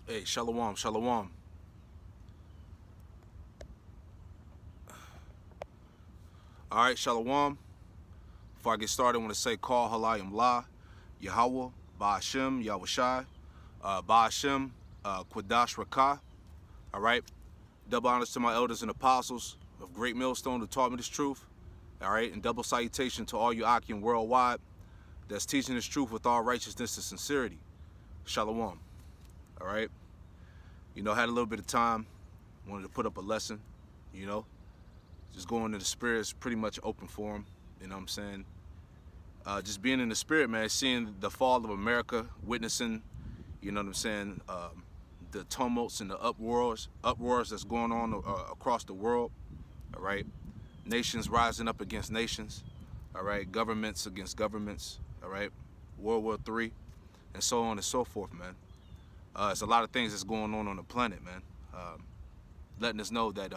Hey, shalom, shalom. All right, shalom. Before I get started, I want to say, call halayim la, Yahweh, Ba'ashem, Yahushai, Ba'ashem, Quadash Rakah. All right. Double honors to my elders and apostles of Great Millstone who taught me this truth. All right. And double salutation to all you Akim worldwide that's teaching this truth with all righteousness and sincerity. Shalom. All right. You know, had a little bit of time. Wanted to put up a lesson, you know. Just going to the spirit is pretty much open forum, you know what I'm saying? Just being in the spirit, man, seeing the fall of America, witnessing, you know what I'm saying, the tumults and the uproars that's going on across the world, all right? Nations rising up against nations, all right? Governments against governments, all right? World War III, and so on and so forth, man. It's a lot of things that's going on the planet, man. Letting us know that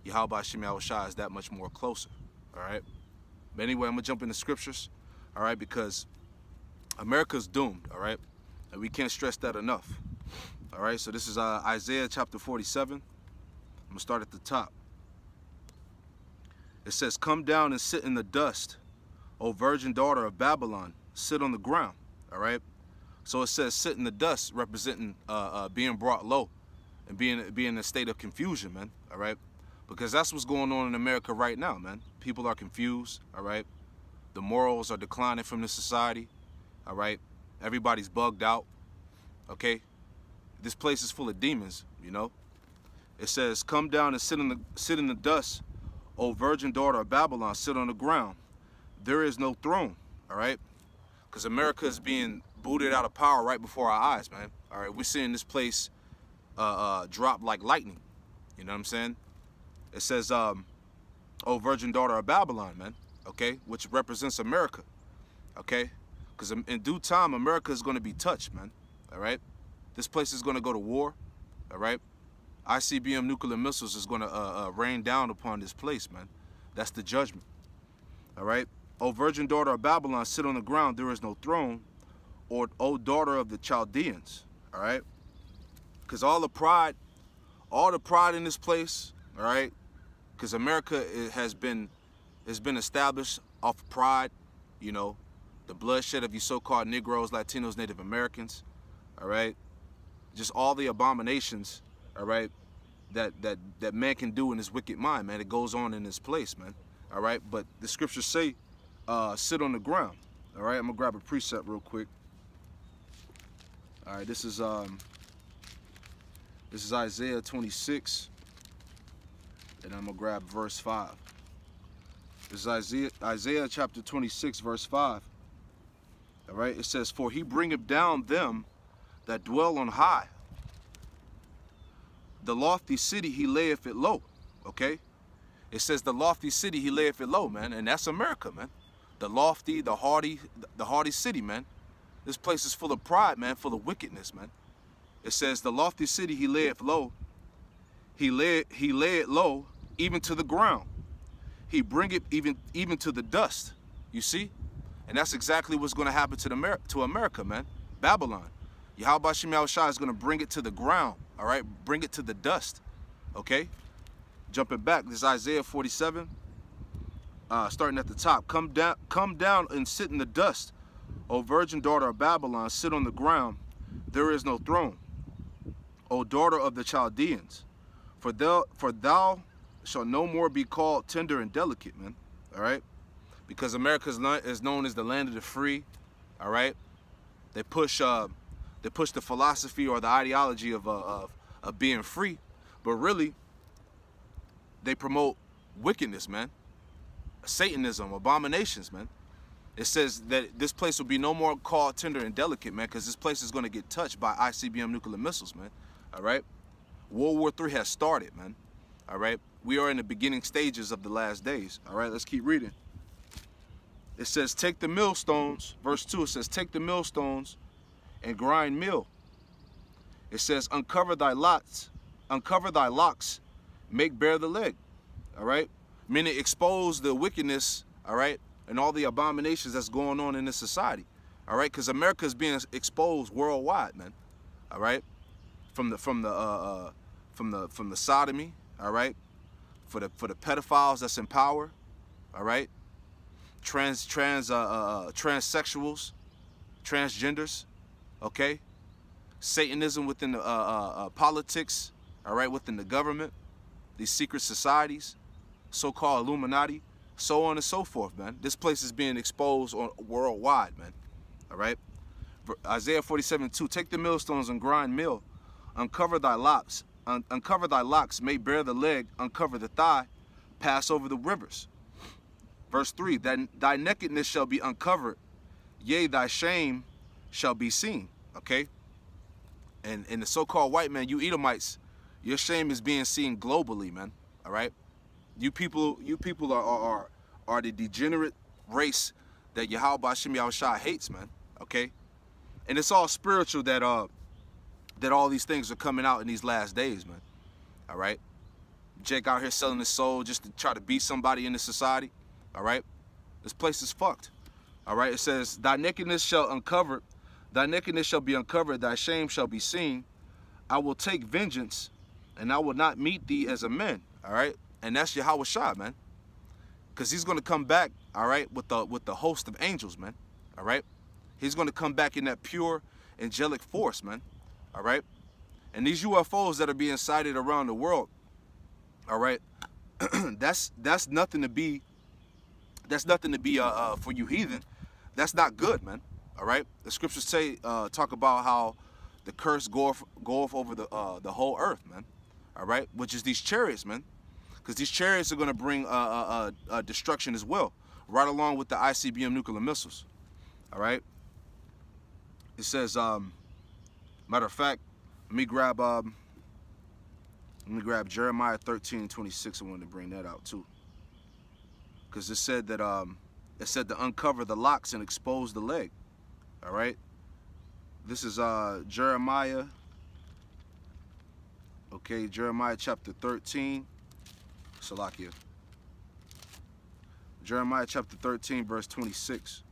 Yahweh Hashem Yahushua is that much more closer, all right? But anyway, I'm going to jump into scriptures, all right, because America's doomed, all right? And we can't stress that enough, all right? So this is Isaiah chapter 47. I'm going to start at the top. It says, "Come down and sit in the dust, O virgin daughter of Babylon, sit on the ground," all right? So it says sit in the dust, representing being brought low and being in a state of confusion, man, all right? Because that's what's going on in America right now, man. People are confused, all right? The morals are declining from the society, all right? Everybody's bugged out, okay? This place is full of demons, you know? It says, "Come down and sit in the dust, O virgin daughter of Babylon, sit on the ground. There is no throne," all right? Because America is being booted out of power right before our eyes, man. All right, we're seeing this place drop like lightning, you know what I'm saying? It says, "O virgin daughter of Babylon," man, okay, which represents America, okay? Because in due time, America is going to be touched, man, all right? This place is going to go to war, all right? ICBM nuclear missiles is going to rain down upon this place, man. That's the judgment, all right? "O virgin daughter of Babylon, sit on the ground, there is no throne, or O daughter of the Chaldeans," all right? Because all the pride in this place, all right? Because America has been established off of pride, you know, the bloodshed of you so-called Negroes, Latinos, Native Americans, all right? Just all the abominations, all right, that man can do in his wicked mind, man. It goes on in this place, man, all right? But the scriptures say, sit on the ground, all right? I'm gonna grab a precept real quick. All right, this is Isaiah 26. And I'm going to grab verse 5. This is Isaiah chapter 26, verse 5. All right, it says, "For he bringeth down them that dwell on high. The lofty city he layeth it low." Okay? It says the lofty city he layeth it low, man. And that's America, man. The lofty, the haughty city, man. This place is full of pride, man, full of wickedness, man. It says the lofty city he layeth low. He lay it low, even to the ground. He bring it even to the dust. You see? And that's exactly what's going to happen to America, man. Babylon. Yahweh Hashem Yahushua is going to bring it to the ground, all right? Bring it to the dust, okay? Jumping back, this is Isaiah 47, starting at the top. Come down and sit in the dust, O virgin daughter of Babylon, sit on the ground. There is no throne, O daughter of the Chaldeans. For thou shalt no more be called tender and delicate, man, all right? Because America is known as the land of the free, all right? They push the philosophy or the ideology of being free, but really they promote wickedness, man. Satanism, abominations, man. It says that this place will be no more called tender and delicate, man, because this place is going to get touched by ICBM nuclear missiles, man, all right? World War III has started, man, all right? We are in the beginning stages of the last days, all right? Let's keep reading. It says, "Take the millstones," verse 2, it says, "Take the millstones and grind meal." It says, uncover thy locks, make bare the leg," all right? Meaning expose the wickedness, all right, and all the abominations that's going on in this society, all right? Because America is being exposed worldwide, man, all right? from the sodomy, all right, for the pedophiles that's in power, all right, transsexuals, transgenders, okay, Satanism within the politics, all right, within the government, these secret societies, so-called Illuminati, so on and so forth, man. This place is being exposed worldwide, man, all right. Isaiah 47:2, take the millstones and grind meal, uncover thy locks, may bare the leg, uncover the thigh, pass over the rivers. Verse 3, thy nakedness shall be uncovered, yea, thy shame shall be seen, okay? And the so-called white man, you Edomites, your shame is being seen globally, man, all right? You people are the degenerate race that Yahweh Hashem Yahushua hates, man, okay? And it's all spiritual that all these things are coming out in these last days, man, all right? Jake out here selling his soul just to try to be somebody in the society, all right? This place is fucked, all right? It says, thy nakedness shall be uncovered, thy shame shall be seen. I will take vengeance, and I will not meet thee as a man, all right? And that's Yahweh Shah, man, because he's going to come back, all right, with the host of angels, man, all right? He's going to come back in that pure angelic force, man, all right? And these UFOs that are being sighted around the world, all right, that's nothing to be for you heathen. That's not good, man, all right? The scriptures say, talk about how the curse goeth over the whole earth, man, all right? Which is these chariots, man, because these chariots are going to bring destruction as well, right along with the ICBM nuclear missiles, all right? It says, matter of fact, let me grab Jeremiah 13:26. I wanted to bring that out too, because it said that to uncover the locks and expose the leg. All right, this is Jeremiah. Okay, Jeremiah chapter 13. Salakia. Jeremiah chapter 13, verse 26.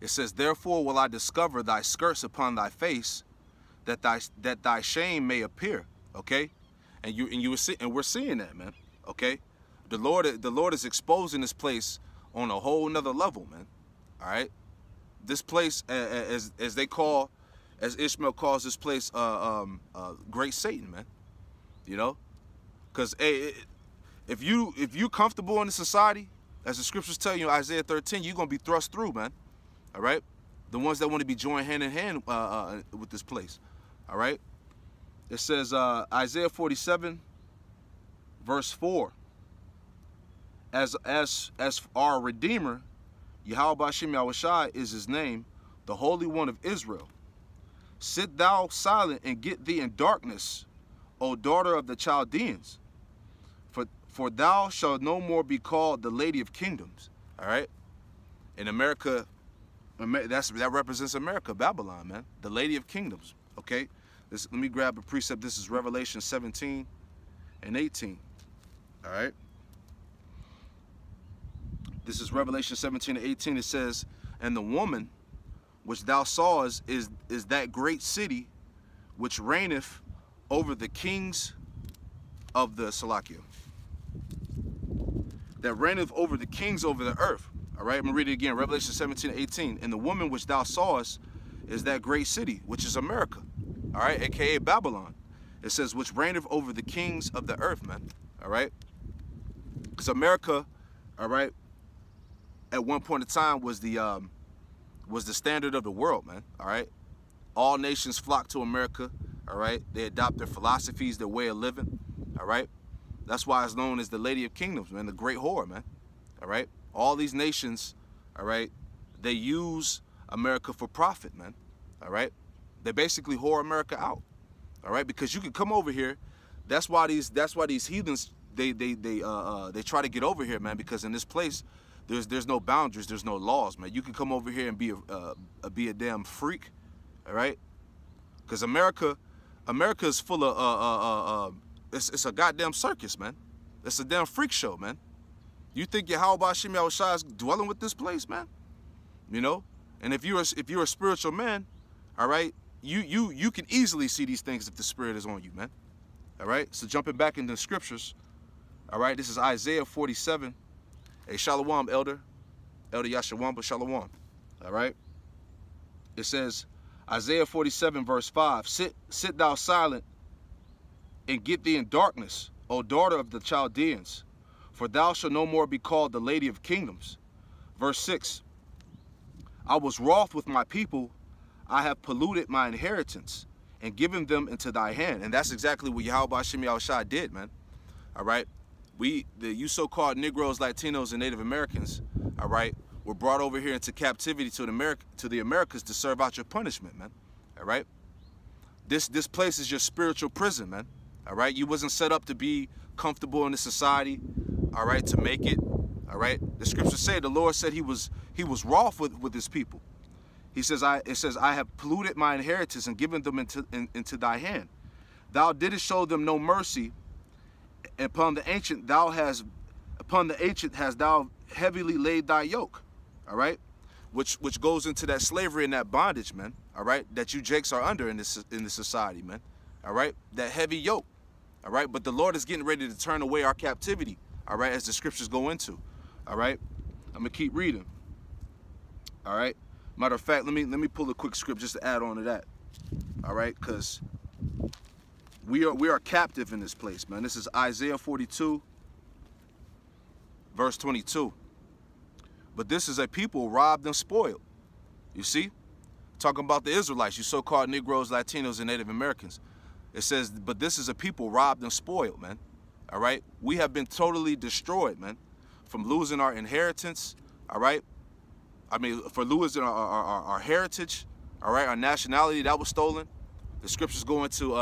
It says, therefore will I discover thy skirts upon thy face, that thy shame may appear. Okay, and we're seeing that, man. Okay, the Lord is exposing this place on a whole nother level, man. All right, this place, as Ishmael calls this place, Great Satan, man. You know, because if you comfortable in the society, as the scriptures tell you in Isaiah 13, you're gonna be thrust through, man. All right, the ones that want to be joined hand in hand with this place. All right, it says Isaiah 47, verse 4. As our Redeemer, Yahweh Hashem Yahushua is his name, the Holy One of Israel. Sit thou silent and get thee in darkness, O daughter of the Chaldeans, for thou shalt no more be called the Lady of Kingdoms. All right, in America. That represents America, Babylon, man, the Lady of Kingdoms. Okay, let me grab a precept. This is Revelation 17 and 18. All right, this is Revelation 17 and 18. It says, and the woman which thou sawest is that great city which reigneth over the kings of the Salakia, that reigneth over the kings over the earth. All right, I'm going to read it again, Revelation 17:18. And the woman which thou sawest is that great city, which is America, all right, a.k.a. Babylon. It says, which reigneth over the kings of the earth, man, all right? Because America, all right, at one point in time was the standard of the world, man, all right? All nations flocked to America, all right? They adopt their philosophies, their way of living, all right? That's why it's known as the Lady of Kingdoms, man, the great whore, man, all right? All these nations, all right, they use America for profit, man, all right? They basically whore America out, all right? Because you can come over here. That's why these heathens, they try to get over here, man, because in this place, there's no boundaries, there's no laws, man. You can come over here and be a damn freak, all right? Because America is full of it's a goddamn circus, man. It's a damn freak show, man. You think Yahweh Hashem Yahushua is dwelling with this place, man? You know, And if you're a spiritual man, all right, you can easily see these things if the Spirit is on you, man. All right. So jumping back into the scriptures, all right, this is Isaiah 47. Hey, Shalom, Elder Yashawamba, Shalom. All right. It says, Isaiah 47, verse 5, sit thou silent and get thee in darkness, O daughter of the Chaldeans, for thou shalt no more be called the lady of kingdoms. Verse 6, I was wroth with my people, I have polluted my inheritance and given them into thy hand. And that's exactly what Yahweh Hashem Yahushua did, man. All right. You so-called Negroes, Latinos, and Native Americans, all right, were brought over here into captivity to the Americas to serve out your punishment, man. All right. This place is your spiritual prison, man. All right. You wasn't set up to be comfortable in this society, all right, to make it. All right. The scriptures say the Lord said he was wroth with his people. He says, it says, I have polluted my inheritance and given them into thy hand. Thou didst show them no mercy. Upon the ancient hast thou heavily laid thy yoke. All right, which goes into that slavery and that bondage, man. All right, that you Jakes are under in this society, man. All right, that heavy yoke. All right, but the Lord is getting ready to turn away our captivity. All right, as the scriptures go into. All right, I'm gonna keep reading. All right, matter of fact, let me pull a quick script just to add on to that. All right, because we are captive in this place, man. This is Isaiah 42, verse 22. But this is a people robbed and spoiled. You see? Talking about the Israelites, you so-called Negroes, Latinos, and Native Americans. It says, but this is a people robbed and spoiled, man. All right? We have been totally destroyed, man. From losing our inheritance, all right? I mean, for losing our heritage, all right? Our nationality, that was stolen. The scriptures go into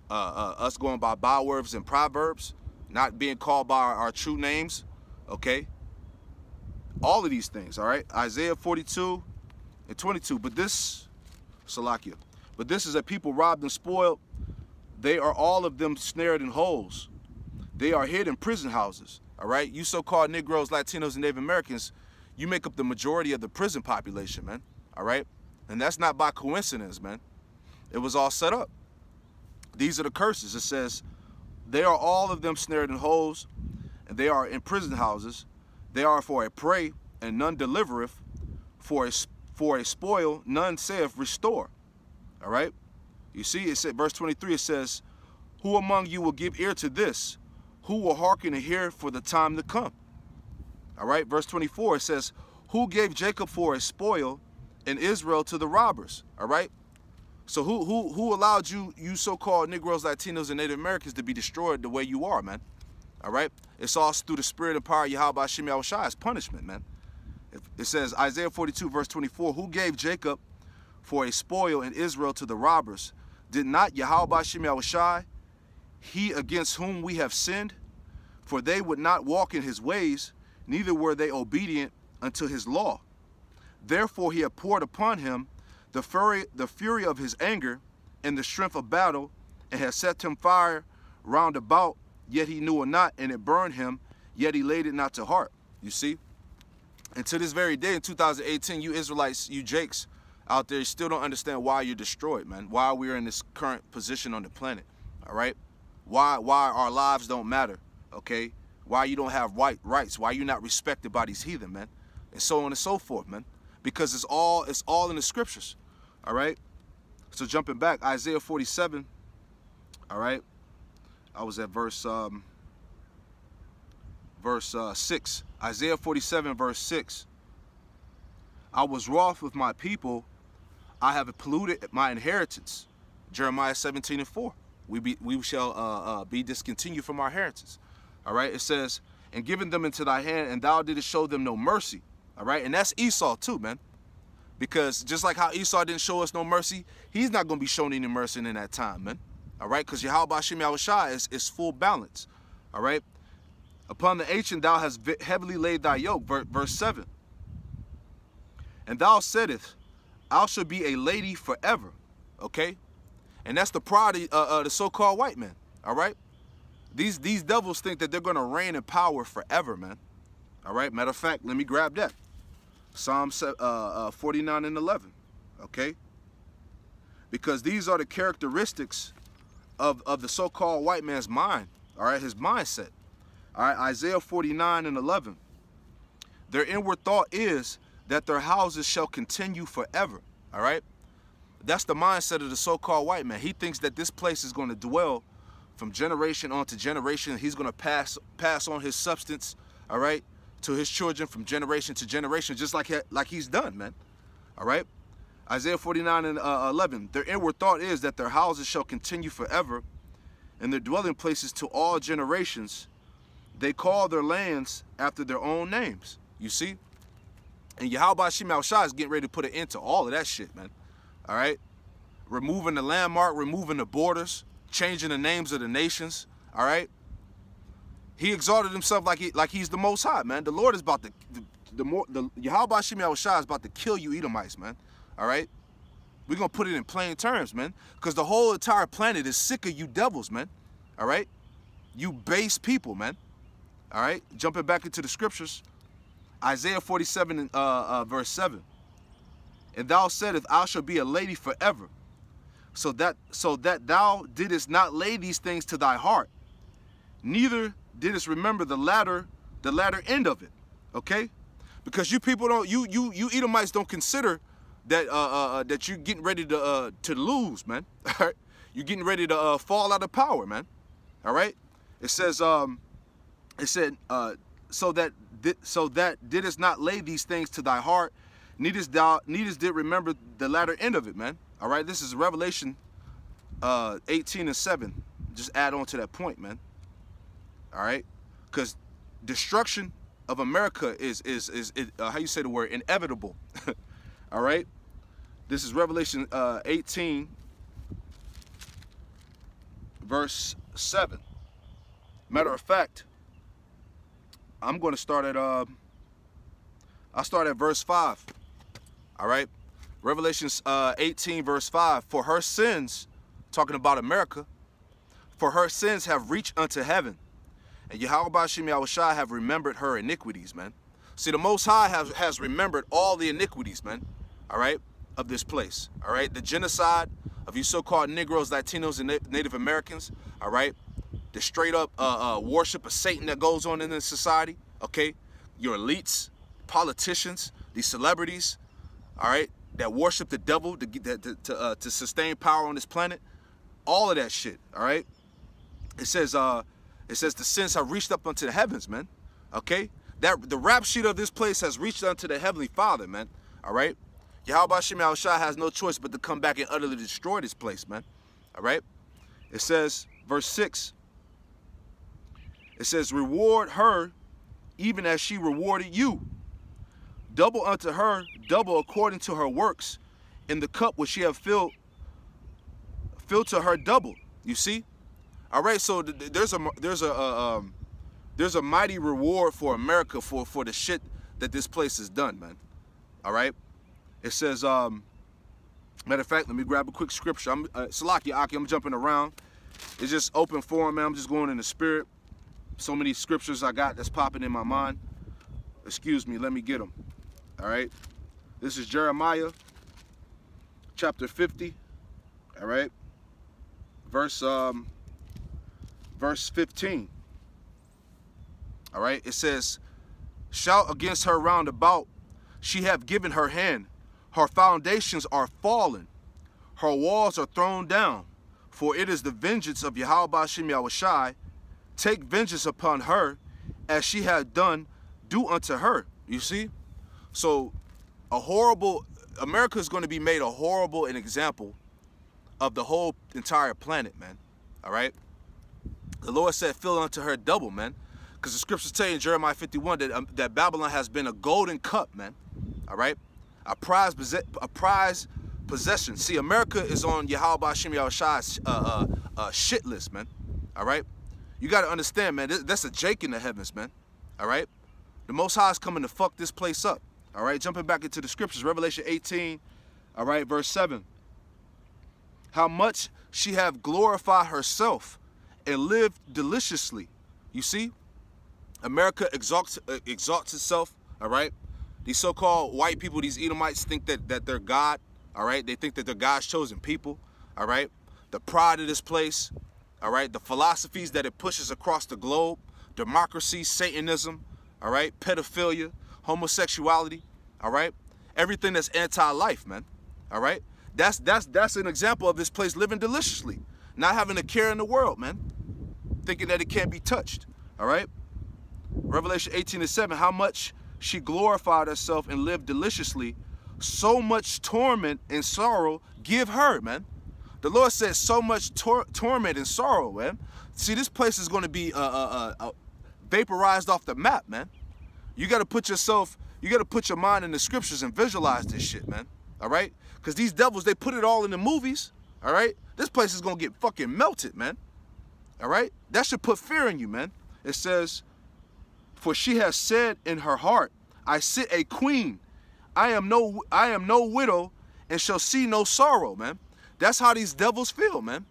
us going by bywords and proverbs, not being called by our true names, okay? All of these things, all right? Isaiah 42 and 22. But this, Salakia, but this is a people robbed and spoiled. They are all of them snared in holes. They are hid in prison houses, all right? You so-called Negroes, Latinos, and Native Americans, you make up the majority of the prison population, man, all right? And that's not by coincidence, man. It was all set up. These are the curses. It says, they are all of them snared in holes, and they are in prison houses. They are for a prey, and none delivereth. For a spoil, none saith, restore. All right? You see, it said, verse 23, it says, who among you will give ear to this? Who will hearken and hear for the time to come? All right? Verse 24, it says, who gave Jacob for a spoil and Israel to the robbers? All right? So who allowed you so-called Negroes, Latinos, and Native Americans to be destroyed the way you are, man? All right? It's all through the spirit and power of Yahweh Hashem Yahushua. It's punishment, man. It says, Isaiah 42, verse 24, who gave Jacob for a spoil and Israel to the robbers? Did not Yahweh Hashem Yahushua, he against whom we have sinned? For they would not walk in his ways, neither were they obedient unto his law. Therefore he had poured upon him the fury of his anger and the strength of battle, and has set him fire round about, yet he knew it not, and it burned him, yet he laid it not to heart. You see? And to this very day in 2018, you Israelites, you Jakes out there, still don't understand why you're destroyed, man. Why we're in this current position on the planet, all right? Why our lives don't matter, okay? Why you don't have rights, why you're not respected by these heathen, man, and so on and so forth, man. Because it's all in the scriptures, all right? So jumping back, Isaiah 47, all right? I was at verse 6. Isaiah 47, verse 6. I was wroth with my people. I have polluted my inheritance. Jeremiah 17 and 4. We shall be discontinued from our inheritance. All right? It says, and given them into thy hand, and thou didst show them no mercy. All right? And that's Esau too, man. Because just like how Esau didn't show us no mercy, he's not going to be shown any mercy in that time, man. All right? Because Yahweh Hashem Yahushua is full balance. All right? Upon the ancient thou hast heavily laid thy yoke, verse 7. And thou saidest, I shall be a lady forever. Okay? And that's the pride of the so-called white man. All right? These devils think that they're going to reign in power forever, man. All right? Matter of fact, let me grab that. Psalm 49 and 11, okay? Because these are the characteristics of the so-called white man's mind, all right, his mindset. All right, Isaiah 49 and 11. Their inward thought is that their houses shall continue forever, all right? That's the mindset of the so-called white man. He thinks that this place is going to dwell from generation on to generation. He's going to pass on his substance, all right, to his children from generation to generation, just like he's done, man, all right? Isaiah 49 and 11, their inward thought is that their houses shall continue forever, and their dwelling places to all generations. They call their lands after their own names, you see? And Yahweh Hashem Yahushua is getting ready to put an end to all of that shit, man, all right? Removing the landmark, removing the borders, changing the names of the nations, all right? He exalted himself like he's the Most High, man. The Lord is about to, Yahweh Hashem Yahushua is about to kill you Edomites, man. All right, we're gonna put it in plain terms, man, because the whole entire planet is sick of you devils, man. All right, you base people, man. All right, jumping back into the scriptures, Isaiah 47 verse 7. And thou saidest, I shall be a lady forever, so that thou didst not lay these things to thy heart, neither didst remember the latter end of it. Okay, because you people don't, you Edomites don't consider that that you're getting ready to lose, man. All right, you're getting ready to fall out of power, man. All right, it says so that didst not lay these things to thy heart, neither did remember the latter end of it, man. All right, this is Revelation 18 and 7. Just add on to that point, man. All right, because destruction of America is how you say the word, inevitable. All right, this is Revelation 18 verse 7. Matter of fact, I'm going to start at I'll start at verse 5. All right, Revelation 18 verse 5. For her sins, talking about America, for her sins have reached unto heaven, and Yahweh Hashem Yahushua have remembered her iniquities, man. See, the Most High has remembered all the iniquities, man, all right, of this place, all right? The genocide of you so-called Negroes, Latinos, and Native Americans, all right? The straight-up worship of Satan that goes on in this society, okay? Your elites, politicians, these celebrities, all right, that worship the devil to sustain power on this planet, all of that shit, all right? It says the sins have reached up unto the heavens, man, okay? That the rap sheet of this place has reached unto the Heavenly Father, man. All right? Yahweh Hashem Yahushua has no choice but to come back and utterly destroy this place, man. All right? It says, verse 6, it says, reward her even as she rewarded you. Double unto her, double according to her works. In the cup which she have filled to her double. You see? All right, so there's a mighty reward for America for the shit that this place has done, man. All right, it says, matter of fact, let me grab a quick scripture. Salaki Aki, I'm jumping around. It's just open forum, man. I'm just going in the spirit. So many scriptures I got that's popping in my mind. Excuse me, let me get them. All right, this is Jeremiah chapter 50. All right, verse 15. All right, it says, shout against her round about, she hath given her hand, her foundations are fallen, her walls are thrown down, for it is the vengeance of Yahweh Hashem Yahushai. Take vengeance upon her, as she had done, do unto her. You see? So, America is going to be made a horrible example of the whole entire planet, man. All right? The Lord said, fill unto her double, man. Because the scriptures tell you in Jeremiah 51 that Babylon has been a golden cup, man. All right? A prize possession. See, America is on Yahweh Hashem Yahushua's shit list, man. All right? You got to understand, man, that's a Jake in the heavens, man. All right? The Most High is coming to fuck this place up. All right? Jumping back into the scriptures, Revelation 18, all right, verse 7. How much she have glorified herself and lived deliciously. You see? America exalts itself, all right? These so-called white people, these Edomites, think that they're God, all right? They think that they're God's chosen people, all right? The pride of this place, all right? The philosophies that it pushes across the globe, democracy, Satanism, all right? Pedophilia, homosexuality, all right? Everything that's anti-life, man, all right? That's an example of this place living deliciously, not having a care in the world, man, thinking that it can't be touched, all right? Revelation 18:7, how much she glorified herself and lived deliciously, so much torment and sorrow give her, man. The Lord said so much torment and sorrow, man. See, this place is going to be vaporized off the map, man. You got to put your mind in the scriptures and visualize this shit, man. All right? Because these devils, they put it all in the movies, all right? This place is going to get fucking melted, man. All right? That should put fear in you, man. It says, for she has said in her heart, I sit a queen. I am no widow and shall see no sorrow, man. That's how these devils feel, man.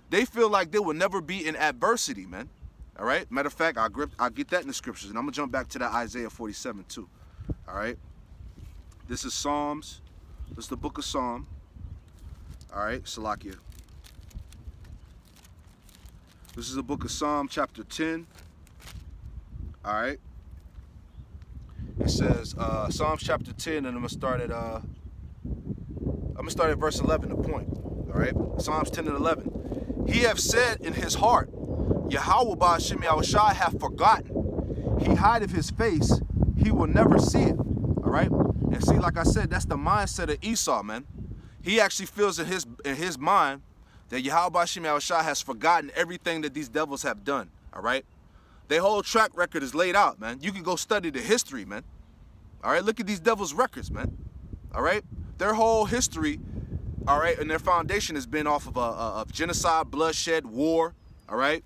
They feel like they will never be in adversity, man. All right? Matter of fact, I'll get that in the scriptures, and I'm going to jump back to that Isaiah 47 too. All right? This is Psalms. This is the book of Psalm. All right? Salakia. This is the book of Psalm, chapter 10. All right? It says, Psalms chapter 10, and I'm going to start at verse 11, the point. All right? Psalms 10 and 11. He hath said in his heart, Yahweh Ba'ashem Yahushai hath forgotten. He hideth his face, he will never see it. All right? And see, like I said, that's the mindset of Esau, man. He actually feels in his mind that Yahweh Ba'ashem Yahushai has forgotten everything that these devils have done. All right? Their whole track record is laid out, man. You can go study the history, man. All right? Look at these devils' records, man. All right? Their whole history, all right, and their foundation has been off of genocide, bloodshed, war, all right?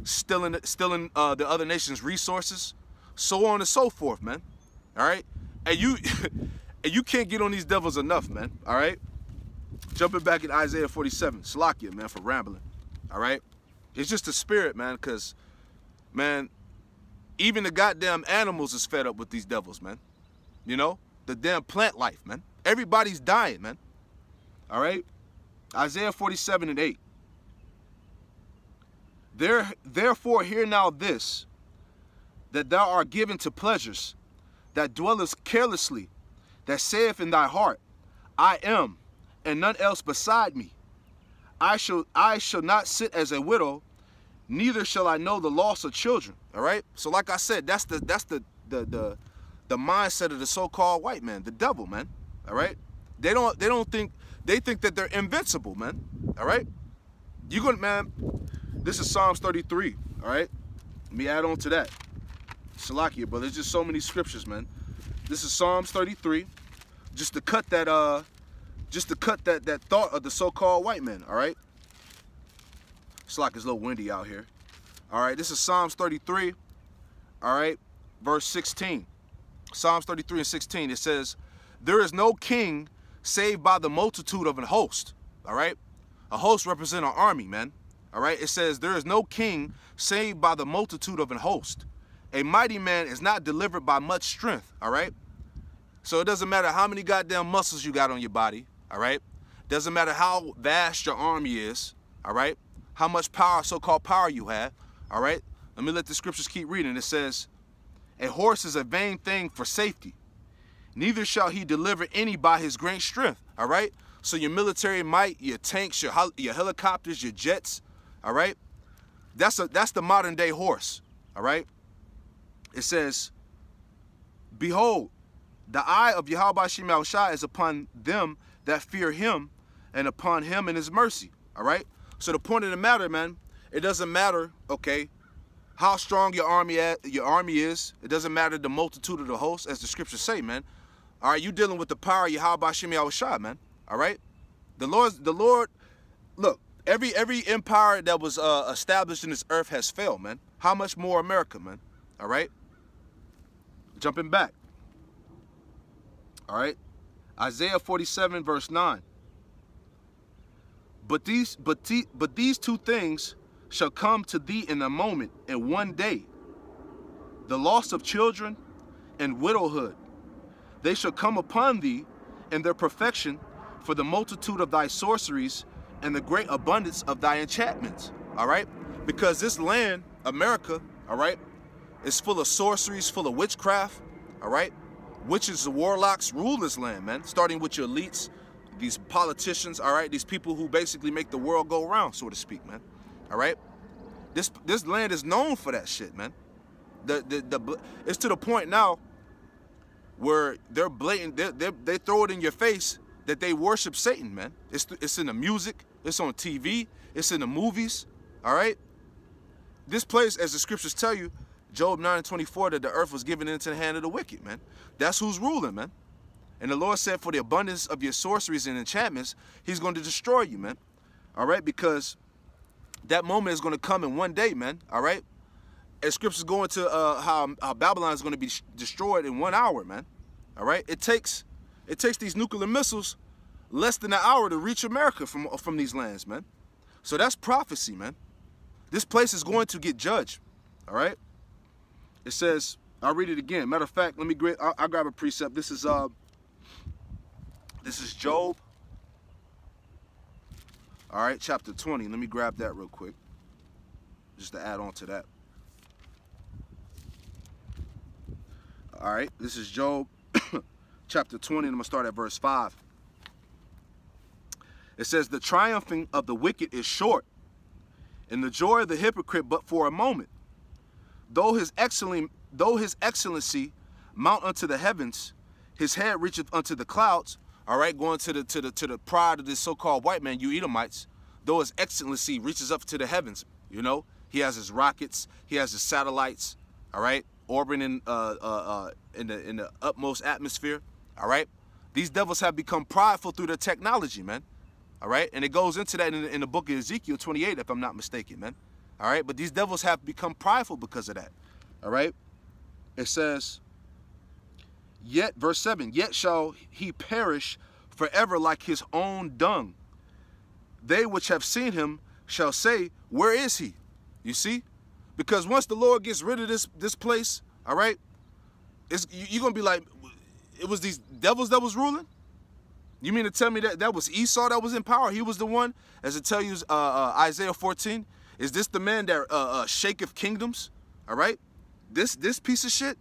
Stealing the other nation's resources, so on and so forth, man. All right? And you can't get on these devils enough, man. All right? Jumping back in Isaiah 47. Salakia, man, for rambling. All right? It's just the spirit, man, because, man, even the goddamn animals is fed up with these devils, man. You know? The damn plant life, man. Everybody's dying, man. All right? Isaiah 47 and 8. Therefore hear now this, that thou art given to pleasures, that dwellest carelessly, that saith in thy heart, I am, and none else beside me. I shall not sit as a widow, neither shall I know the loss of children. All right? So like I said, that's the mindset of the so-called white man, the devil, man. All right? They think that they're invincible, man. All right? You gonna, man, this is Psalms 33, all right? Let me add on to that. Salakia, but there's just so many scriptures, man. This is Psalms 33, just to cut that thought of the so-called white man, all right? Salakia, it's a little windy out here. All right, this is Psalms 33, all right, verse 16. Psalms 33 and 16, it says, there is no king saved by the multitude of an host, all right? A host represents an army, man, all right? It says, there is no king saved by the multitude of an host. A mighty man is not delivered by much strength, all right? So it doesn't matter how many goddamn muscles you got on your body, all right? Doesn't matter how vast your army is, all right? How much power, so-called power you have, all right? Let me let the scriptures keep reading. It says, a horse is a vain thing for safety. Neither shall he deliver any by his great strength, all right? So your military might, your tanks, your helicopters, your jets, all right? That's the modern day horse, all right? It says, behold, the eye of Yahweh Ba'ashem Yahushai is upon them that fear him, and upon him in his mercy, all right? So the point of the matter, man, it doesn't matter, okay, how strong your army is. It doesn't matter the multitude of the hosts, as the scriptures say, man. All right, you dealing with the power of Yahweh Ba'ashem Yahushai, man. All right, the Lord. Look, every empire that was established in this earth has failed, man. How much more America, man? All right. Jumping back. All right, Isaiah 47 verse 9. But these two things shall come to thee in a moment, in one day: the loss of children and widowhood, they shall come upon thee in their perfection for the multitude of thy sorceries and the great abundance of thy enchantments. All right? Because this land, America, all right, is full of sorceries, full of witchcraft, all right? Witches and warlocks rule this land, man, starting with your elites, these politicians, all right? These people who basically make the world go round, so to speak, man, all right? This land is known for that shit, man. It's to the point now where they're blatant, they throw it in your face that they worship Satan, man. It's in the music, it's on TV, it's in the movies, all right? This place, as the scriptures tell you, Job 9:24, that the earth was given into the hand of the wicked, man. That's who's ruling, man. And the Lord said, for the abundance of your sorceries and enchantments, he's going to destroy you, man. All right? Because that moment is going to come in one day, man. All right? And scriptures go into how Babylon is going to be destroyed in 1 hour, man. All right? It takes these nuclear missiles less than an hour to reach America from these lands, man. So that's prophecy, man. This place is going to get judged. All right? It says, I'll read it again. Matter of fact, let me I'll grab a precept. This is Job. All right, chapter 20. Let me grab that real quick, just to add on to that. All right, this is Job chapter 20, and I'm going to start at verse 5. It says, the triumphing of the wicked is short, and the joy of the hypocrite but for a moment. Though his excellency mount unto the heavens, his head reacheth unto the clouds. All right, going to the pride of this so-called white man, you Edomites. Though his excellency reaches up to the heavens, you know, he has his rockets, he has his satellites. All right, orbiting in the utmost atmosphere. All right, these devils have become prideful through their technology, man. All right, and it goes into that in the book of Ezekiel 28, if I'm not mistaken, man. All right, but these devils have become prideful because of that. All right, it says, yet, verse 7, yet shall he perish forever like his own dung. They which have seen him shall say, where is he? You see? Because once the Lord gets rid of this place, all right, you're going to be like, it was these devils that was ruling? You mean to tell me that was Esau that was in power? He was the one, as it tells you, Isaiah 14. Is this the man that shaketh kingdoms? All right? This piece of shit?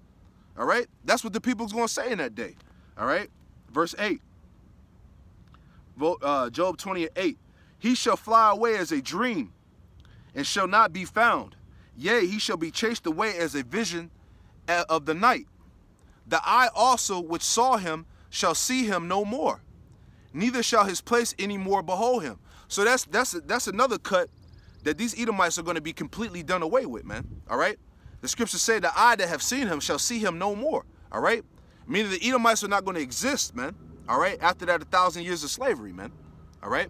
All right? That's what the people's going to say in that day. All right? Verse 8. Job 20:8. He shall fly away as a dream and shall not be found. Yea, he shall be chased away as a vision of the night. The eye also which saw him shall see him no more. Neither shall his place any more behold him. So that's another cut that these Edomites are going to be completely done away with, man. All right? The scriptures say the eye that have seen him shall see him no more. All right? Meaning the Edomites are not going to exist, man. All right? After that 1,000 years of slavery, man. All right?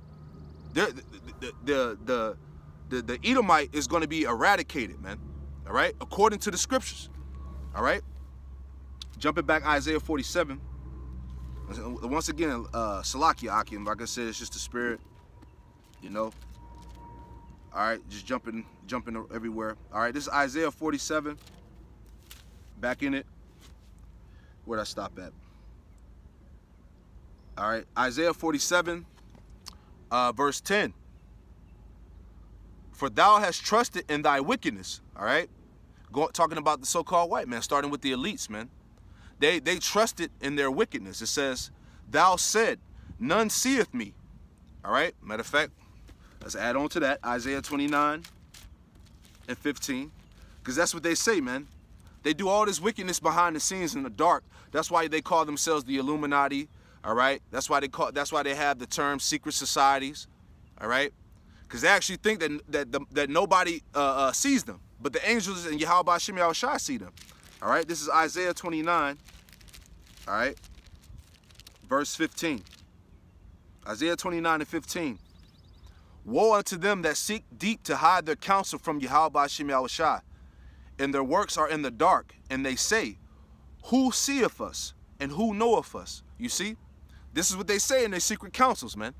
The Edomite is going to be eradicated, man. All right? According to the scriptures. All right? Jumping back Isaiah 47. Once again, Salakia Akim, like I said, it's just the spirit, you know. All right, just jumping everywhere. All right, this is Isaiah 47. Back in it. Where'd I stop at? All right, Isaiah 47, verse 10. For thou hast trusted in thy wickedness. All right, talking about the so-called white man, starting with the elites, man. They trusted in their wickedness. It says, thou said, none seeth me. All right, matter of fact, let's add on to that, Isaiah 29 and 15, because that's what they say, man. They do all this wickedness behind the scenes in the dark. That's why they call themselves the Illuminati. All right, that's why they have the term secret societies. All right, because they actually think that nobody sees them, but the angels and Yahweh Hashem Yahushua see them. All right, this is Isaiah 29. All right, verse 15. Isaiah 29 and 15. Woe unto them that seek deep to hide their counsel from Yahweh Hashem Yahushua, and their works are in the dark, and they say, who seeth us, and who knoweth us? You see? This is what they say in their secret councils, man.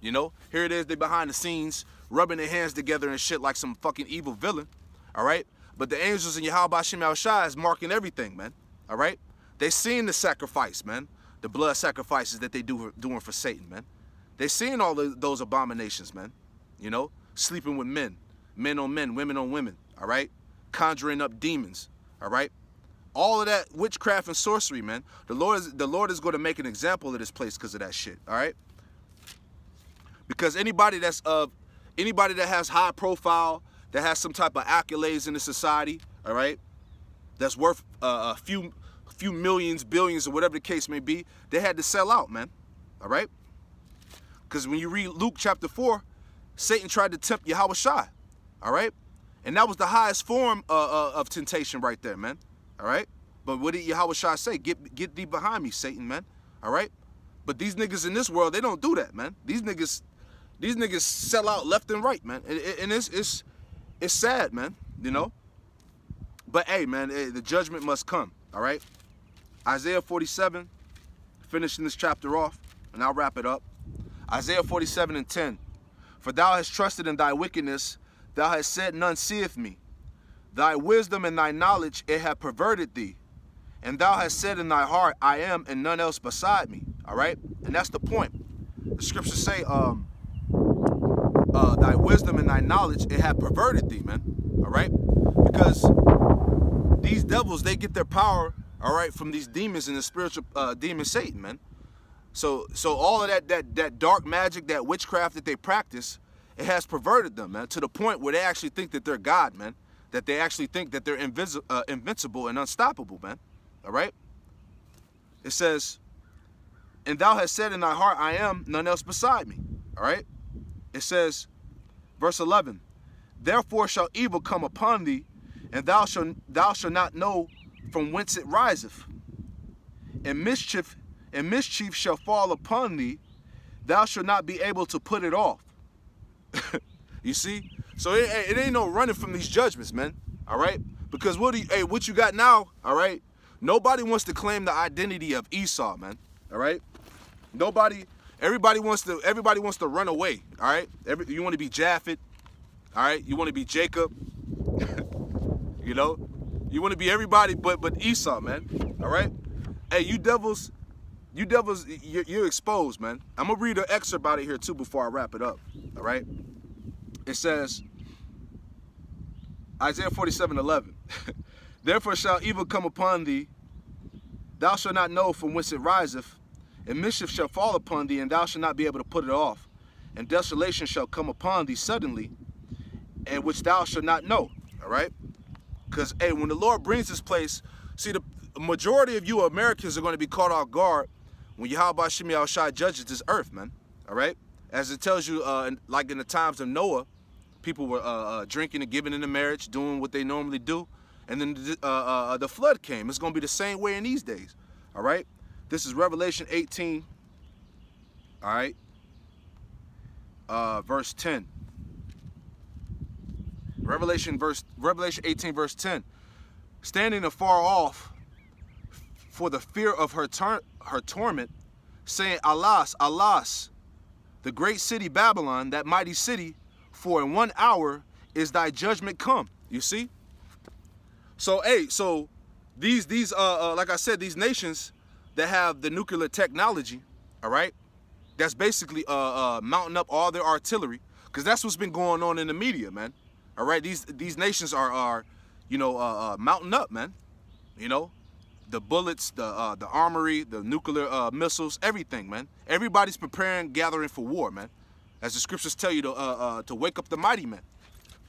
You know, here it is, they behind the scenes, rubbing their hands together and shit like some fucking evil villain. All right? But the angels in Yahweh Hashem Yahushua is marking everything, man. All right? They seen the sacrifice, man. the blood sacrifices that they doing for Satan, man. They seeing all those abominations, man. You know, sleeping with men, men on men, women on women, all right? Conjuring up demons, all right? All of that witchcraft and sorcery, man. The Lord is going to make an example of this place because of that shit, all right? Because anybody that has high profile, that has some type of accolades in the society, all right, that's worth a few millions, billions, or whatever the case may be, they had to sell out, man, all right? Because when you read Luke chapter 4, Satan tried to tempt Yahushua, all right? And that was the highest form of temptation right there, man, all right? But what did Yahushua say? Get thee behind me, Satan, man, all right? But these niggas in this world, they don't do that, man. These niggas sell out left and right, man. And it's sad, man, you know? But, hey, man, the judgment must come, all right? Isaiah 47, finishing this chapter off, and I'll wrap it up. Isaiah 47:10. For thou hast trusted in thy wickedness, thou hast said, none seeth me. Thy wisdom and thy knowledge, it hath perverted thee. And thou hast said in thy heart, I am, and none else beside me. All right? And that's the point. The scriptures say, thy wisdom and thy knowledge, it hath perverted thee, man. All right? Because these devils, they get their power, all right, from these demons and the spiritual demon Satan, man. So all of that dark magic, that witchcraft that they practice, it has perverted them, man, to the point where they actually think that they're God, man. That they actually think that they're invincible and unstoppable, man. All right? It says, and thou hast said in thy heart, I am, none else beside me. All right? It says, verse 11, therefore shall evil come upon thee, and thou shalt not know from whence it riseth. And mischief shall fall upon thee, thou shalt not be able to put it off. You see? So it ain't no running from these judgments, man. All right? Because what you got now, all right? Nobody wants to claim the identity of Esau, man. All right? Everybody wants to run away, all right? You want to be Japhet, all right? You want to be Jacob. You know? You want to be everybody but Esau, man. All right? Hey, you devils, you're exposed, man. I'm going to read an excerpt out of here, too, before I wrap it up. All right? It says, Isaiah 47:11. Therefore shall evil come upon thee, thou shalt not know from whence it riseth, and mischief shall fall upon thee, and thou shalt not be able to put it off, and desolation shall come upon thee suddenly, and which thou shalt not know. All right? Because, hey, when the Lord brings this place, see, the majority of you Americans are going to be caught off guard when Yahweh Shem Yahushua judges this earth, man. All right? As it tells you, like in the times of Noah, people were drinking and giving into marriage, doing what they normally do. And then the flood came. It's going to be the same way in these days. All right? This is Revelation 18. All right? Verse 10. Revelation 18, verse 10. Standing afar off for the fear of her torment, saying, Alas, alas, the great city Babylon, that mighty city, for in 1 hour is thy judgment come. You see? So, hey, so these like I said, these nations that have the nuclear technology, all right, that's basically mounting up all their artillery, because that's what's been going on in the media, man. All right, these nations are you know, mounting up, man. You know, the bullets, the armory, the nuclear missiles, everything, man. Everybody's preparing, gathering for war, man. As the scriptures tell you to wake up the mighty men.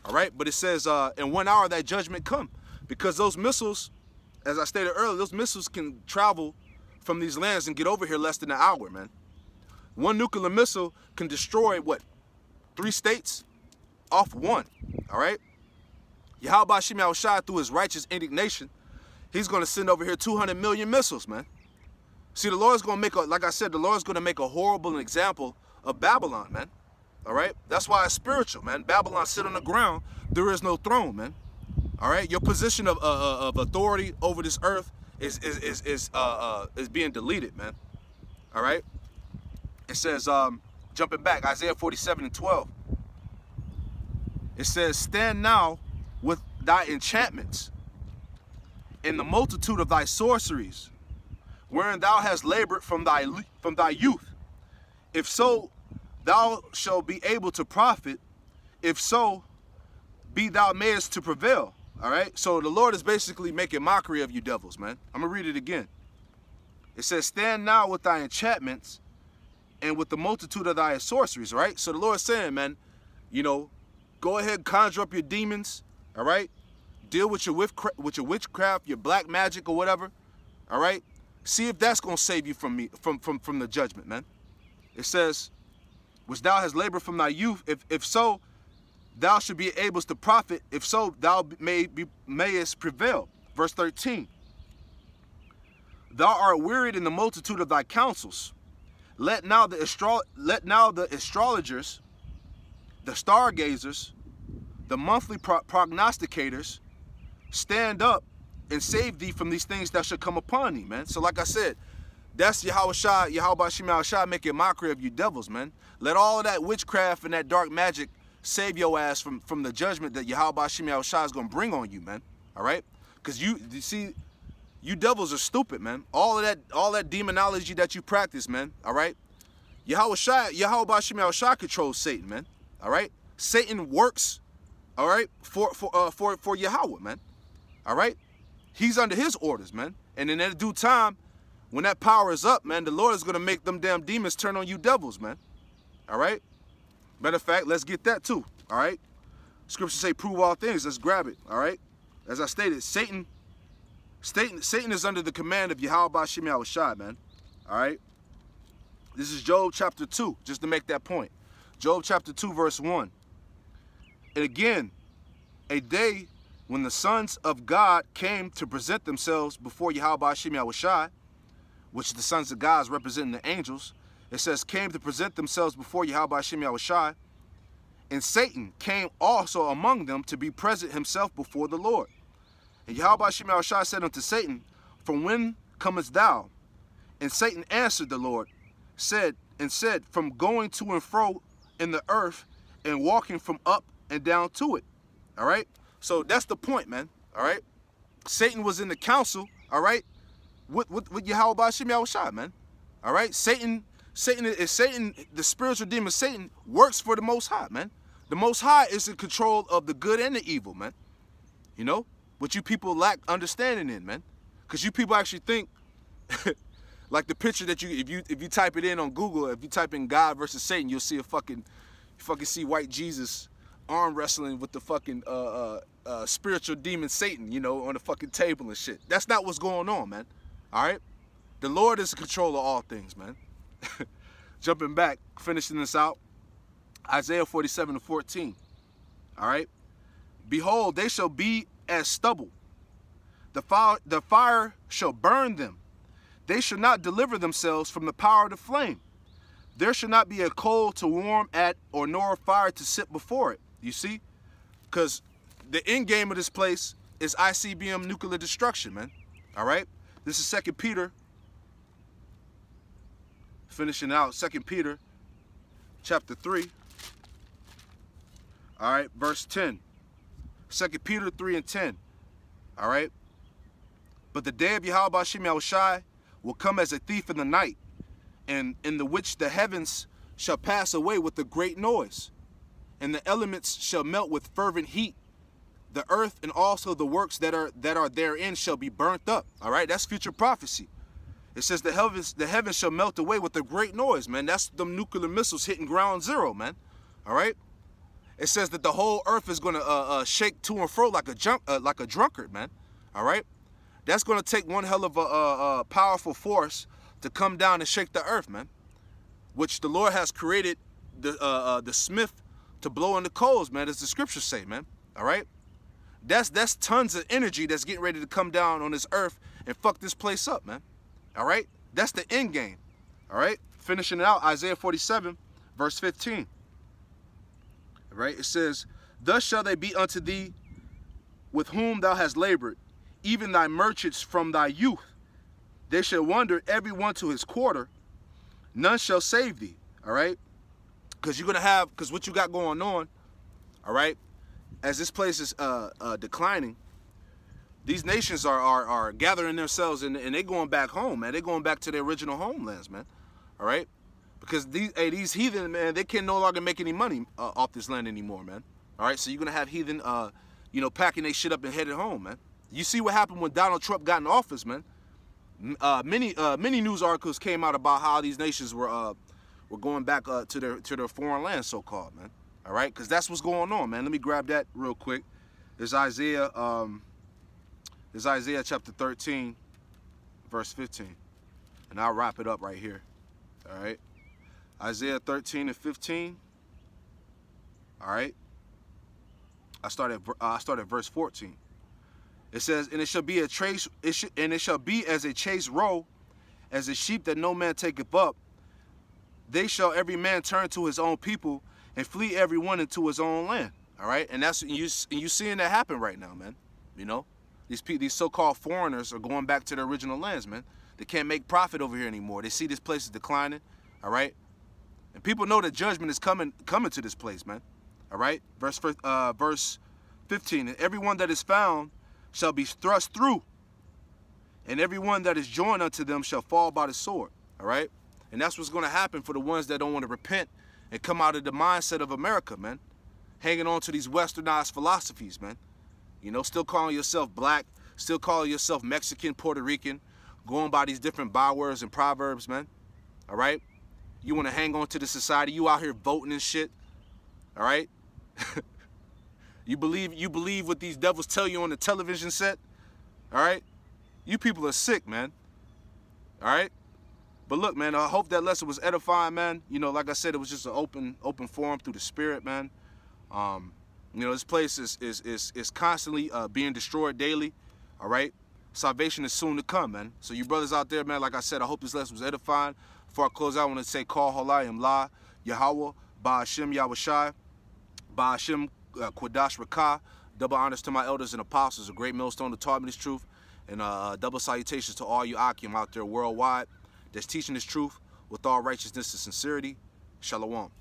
All right, but it says in 1 hour that judgment come, because those missiles, as I stated earlier, those missiles can travel from these lands and get over here less than an hour, man. One nuclear missile can destroy what, 3 states off one. All right. Yahweh Shem Yahushua, through his righteous indignation, he's going to send over here 200 million missiles, man. See, the Lord's going to make like I said, the Lord's going to make a horrible example of Babylon, man. All right. That's why it's spiritual, man. Babylon sit on the ground. There is no throne, man. All right. Your position of authority over this earth is being deleted, man. All right. It says, jumping back, Isaiah 47:12. It says, stand now with thy enchantments in the multitude of thy sorceries, wherein thou hast labored from thy youth. If so, thou shalt be able to profit. If so, be thou mayest to prevail. All right? So the Lord is basically making mockery of you devils, man. I'm going to read it again. It says, stand now with thy enchantments and with the multitude of thy sorceries, right? So the Lord is saying, man, you know, go ahead, conjure up your demons, all right? Deal with your witchcraft, your black magic or whatever, all right? See if that's going to save you from me, from the judgment, man. It says, which thou hast labored from thy youth, if so, thou should be able to profit. If so, thou mayest prevail. Verse 13. Thou art wearied in the multitude of thy counsels. Let now the astrologers, the stargazers, the monthly prognosticators stand up and save thee from these things that should come upon thee, man. So like I said, that's Yahweh Shai making mockery of you devils, man. Let all of that witchcraft and that dark magic save your ass from the judgment that Yahweh Shai is going to bring on you, man. All right? Because you see, you devils are stupid, man. All that demonology that you practice, man. All right? Yahweh Shai controls Satan, man. All right? Satan works, all right, for Yahweh, man. All right? He's under his orders, man. And in that due time, when that power is up, man, the Lord is going to make them damn demons turn on you devils, man. All right? Matter of fact, let's get that too. All right? Scripture say, prove all things. Let's grab it. All right? As I stated, Satan is under the command of Yahweh Shai, man. All right? This is Job chapter 2, just to make that point. Job chapter 2, verse 1. And again, a day when the sons of God came to present themselves before Yahweh Shai, which the sons of God is representing the angels, it says, came to present themselves before Yahweh Shai, and Satan came also among them to be present himself before the Lord. And Yahweh Shai said unto Satan, from when comest thou? And Satan answered the Lord, said, from going to and fro in the earth and walking from up and down to it. All right? So that's the point, man. All right? Satan was in the council, all right, with Yahweh Shai, man. All right? Satan, the spiritual demon Satan works for the Most High, man. The Most High is in control of the good and the evil, man. You know? What you people lack understanding in, man. Because you people actually think, like the picture that if you type it in on Google, if you type in God versus Satan, you'll see you see white Jesus arm wrestling with the fucking spiritual demon Satan, you know, on the fucking table and shit. That's not what's going on, man. All right? The Lord is in control of all things, man. Jumping back, finishing this out, Isaiah 47:14. All right? Behold, they shall be as stubble. The fire shall burn them. They shall not deliver themselves from the power of the flame. There shall not be a coal to warm at, or nor a fire to sit before it. You see? Because the end game of this place is ICBM nuclear destruction, man. All right? This is 2 Peter. Finishing out 2 Peter chapter 3. All right, verse 10. 2 Peter 3 and 10. All right? But the day of Yahweh Shai will come as a thief in the night, and in the which the heavens shall pass away with a great noise, and the elements shall melt with fervent heat. The earth and also the works that are therein shall be burnt up. All right, that's future prophecy. It says the heavens shall melt away with a great noise, man. That's the nuclear missiles hitting ground zero, man. All right. It says that the whole earth is going to shake to and fro like a drunkard, man. All right. That's going to take one hell of a powerful force to come down and shake the earth, man. Which the Lord has created the smith to blow in the coals, man, as the scriptures say, man. All right. That's tons of energy that's getting ready to come down on this earth and fuck this place up, man. All right. That's the end game. All right. Finishing it out, Isaiah 47, verse 15. All right. It says, thus shall they be unto thee with whom thou hast labored, even thy merchants from thy youth. They shall wander every one to his quarter. None shall save thee. All right. Because what you got going on, all right, as this place is declining, These nations are gathering themselves and they're going back home, man. They're going back to their original homelands, man. All right? Because these heathen, man, they can no longer make any money off this land anymore, man. All right? So you're going to have heathen, you know, packing their shit up and headed home, man. You see what happened when Donald Trump got in office, man. Many news articles came out about how these nations were going back to their foreign land, so-called, man. All right? Because that's what's going on, man. Let me grab that real quick. There's Isaiah chapter 13, verse 15. And I'll wrap it up right here. All right? Isaiah 13 and 15. All right? I start at verse 14. It says, and it shall be as a chase roe, as a sheep that no man taketh up. They shall every man turn to his own people, and flee every one into his own land. All right, and that's you seeing that happen right now, man. You know, these so-called foreigners are going back to their original lands, man. They can't make profit over here anymore. They see this place is declining. All right, and people know that judgment is coming to this place, man. All right, verse 15. And everyone that is found shall be thrust through, and everyone that is joined unto them shall fall by the sword. All right, and that's what's going to happen for the ones that don't want to repent and come out of the mindset of America, man. Hanging on to these westernized philosophies, man. You know, still calling yourself black, still calling yourself Mexican, Puerto Rican, going by these different bywords and proverbs, man. All right? You want to hang on to the society. You out here voting and shit. All right? You believe what these devils tell you on the television set. All right? You people are sick, man. All right? But look, man, I hope that lesson was edifying, man. You know, like I said, it was just an open forum through the spirit, man. You know, this place is constantly being destroyed daily. All right? Salvation is soon to come, man. So you brothers out there, man, like I said, I hope this lesson was edifying. Before I close out, I want to say, Call Halayim La, Yahweh, Ba'ashem Yahushai, Ba'ashem Quadash Rakah. Double honors to my elders and apostles, a great millstone that taught me this truth. And double salutations to all you Akim out there worldwide that's teaching this truth with all righteousness and sincerity. Shalom.